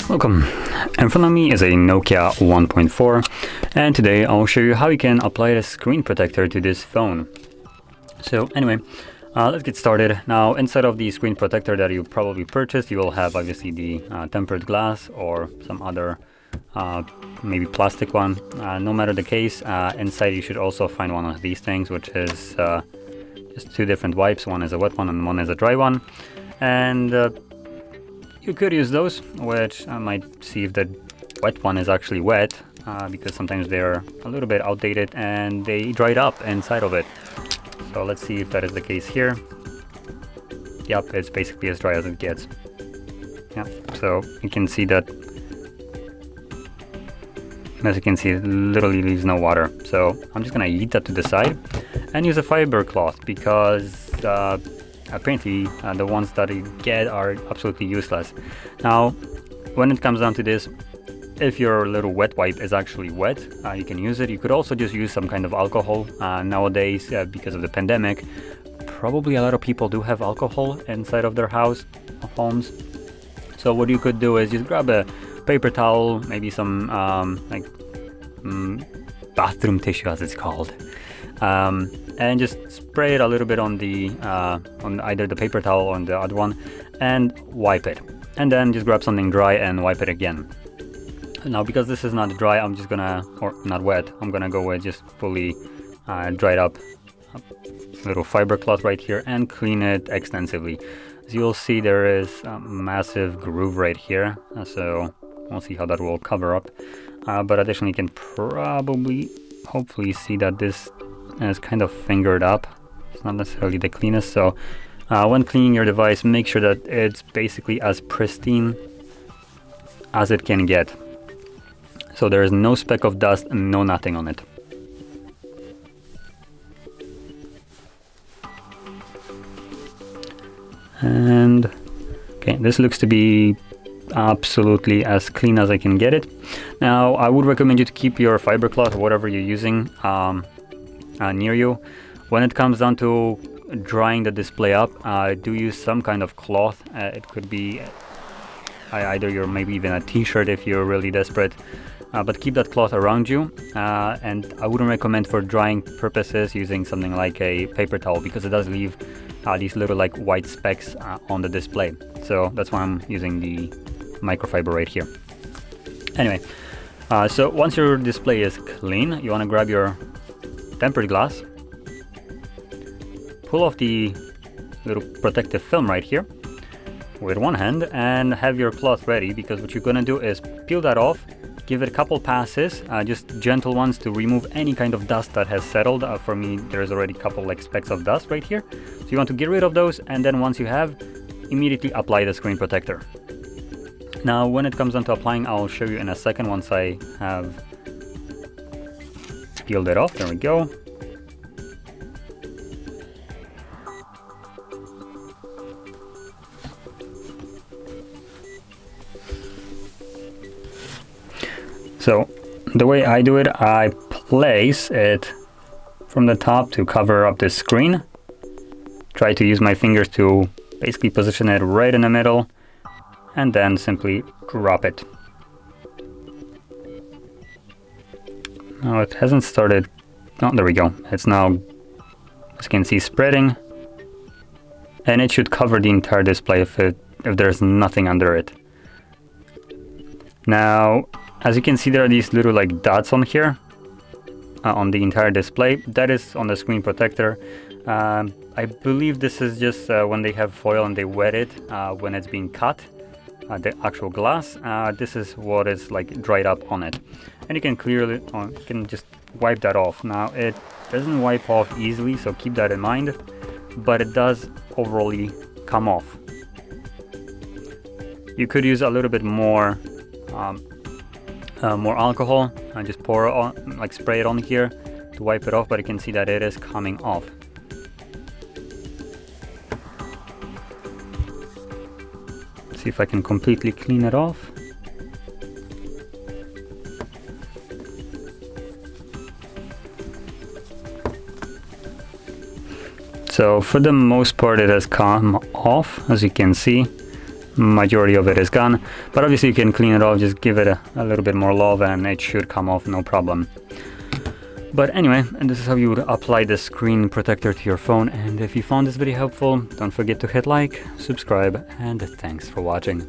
Welcome. In front of me is a Nokia 1.4 and today I'll show you how you can apply the screen protector to this phone. So anyway, let's get started. Now inside of the screen protector that you probably purchased, you will have obviously the tempered glass or some other maybe plastic one. No matter the case, inside you should also find one of these things, which is just two different wipes. One is a wet one and one is a dry one. And you could use those, which I might see if the wet one is actually wet, because sometimes they're a little bit outdated and they dried up inside of it. So let's see if that is the case here. Yep, it's basically as dry as it gets. Yeah, so you can see that, as you can see, it literally leaves no water. So I'm just gonna yeet that to the side and use a fiber cloth because apparently the ones that you get are absolutely useless. Now, when it comes down to this, if your little wet wipe is actually wet, you can use it. You could also just use some kind of alcohol. Nowadays, because of the pandemic, probably a lot of people do have alcohol inside of their homes. So what you could do is just grab a paper towel, maybe some bathroom tissue as it's called, and just spray it a little bit on the on either the paper towel or on the other one and wipe it, and then just grab something dry and wipe it again. Now because this is not dry, I'm just gonna, or not wet, I'm gonna go with just fully dried up little fiber cloth right here and clean it extensively. As you'll see, there is a massive groove right here, so we'll see how that will cover up, but additionally you can probably hopefully see that this is kind of fingered up. It's not necessarily the cleanest, so when cleaning your device, make sure that it's basically as pristine as it can get. So there is no speck of dust and no nothing on it. And okay, this looks to be absolutely as clean as I can get it. Now I would recommend you to keep your fiber cloth or whatever you're using near you. When it comes down to drying the display up, do use some kind of cloth. It could be either your, maybe even a t-shirt if you're really desperate, but keep that cloth around you, and I wouldn't recommend for drying purposes using something like a paper towel because it does leave these little like white specks on the display. So that's why I'm using the microfiber right here. Anyway, so once your display is clean, you want to grab your tempered glass, pull off the little protective film right here with one hand and have your cloth ready, because what you're going to do is peel that off, give it a couple passes, just gentle ones to remove any kind of dust that has settled. For me, there's already a couple like specks of dust right here. So you want to get rid of those, and then once you have, immediately apply the screen protector. Now, when it comes down to applying, I'll show you in a second once I have peeled it off. There we go. So the way I do it, I place it from the top to cover up the screen. Try to use my fingers to basically position it right in the middle, and then simply drop it. Now it hasn't started. Oh, there we go. It's now, as you can see, spreading, and it should cover the entire display if there's nothing under it. Now, as you can see, there are these little like dots on here on the entire display. That is on the screen protector. I believe this is just when they have foil and they wet it when it's being cut, the actual glass. This is what is like dried up on it, and you can clearly you can just wipe that off. Now it doesn't wipe off easily, so keep that in mind, but it does overall come off. You could use a little bit more alcohol and just pour it on, like spray it on here to wipe it off, but you can see that it is coming off. See if I can completely clean it off. So for the most part it has come off, as you can see. majority of it is gone. But obviously you can clean it off, just give it a little bit more love and it should come off no problem. But anyway, and this is how you would apply the screen protector to your phone. And if you found this video helpful, don't forget to hit like, subscribe, and thanks for watching.